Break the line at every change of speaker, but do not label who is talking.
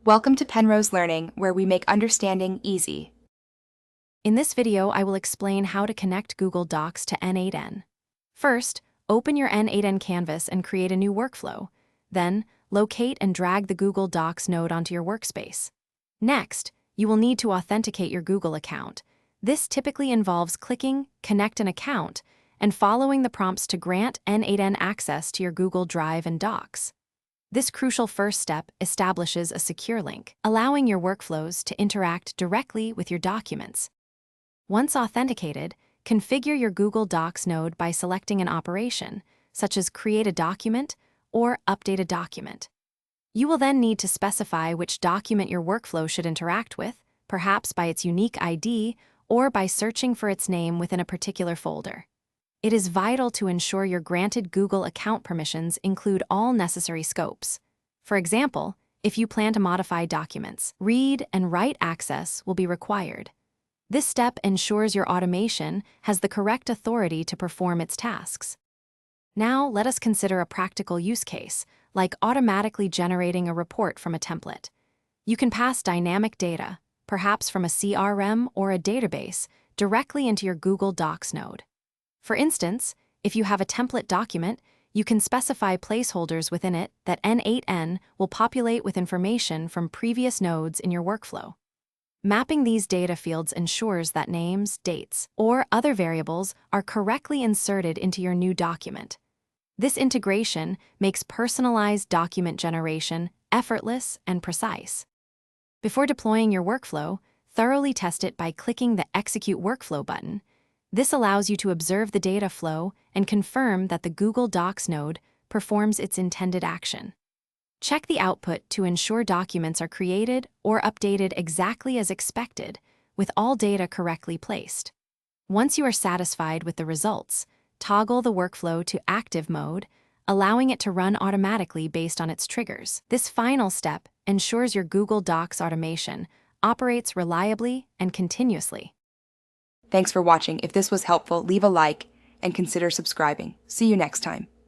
Welcome to Penrose Learning, where we make understanding easy.
In this video, I will explain how to connect Google Docs to N8n. First, open your N8n canvas and create a new workflow. Then, locate and drag the Google Docs node onto your workspace. Next, you will need to authenticate your Google account. This typically involves clicking Connect an Account and following the prompts to grant N8n access to your Google Drive and Docs. This crucial first step establishes a secure link, allowing your workflows to interact directly with your documents. Once authenticated, configure your Google Docs node by selecting an operation, such as Create a Document or Update a Document. You will then need to specify which document your workflow should interact with, perhaps by its unique ID or by searching for its name within a particular folder. It is vital to ensure your granted Google account permissions include all necessary scopes. For example, if you plan to modify documents, read and write access will be required. This step ensures your automation has the correct authority to perform its tasks. Now, let us consider a practical use case, like automatically generating a report from a template. You can pass dynamic data, perhaps from a CRM or a database, directly into your Google Docs node. For instance, if you have a template document, you can specify placeholders within it that N8n will populate with information from previous nodes in your workflow. Mapping these data fields ensures that names, dates, or other variables are correctly inserted into your new document. This integration makes personalized document generation effortless and precise. Before deploying your workflow, thoroughly test it by clicking the Execute Workflow button. This allows you to observe the data flow and confirm that the Google Docs node performs its intended action. Check the output to ensure documents are created or updated exactly as expected, with all data correctly placed. Once you are satisfied with the results, toggle the workflow to active mode, allowing it to run automatically based on its triggers. This final step ensures your Google Docs automation operates reliably and continuously.
Thanks for watching. If this was helpful, leave a like and consider subscribing. See you next time.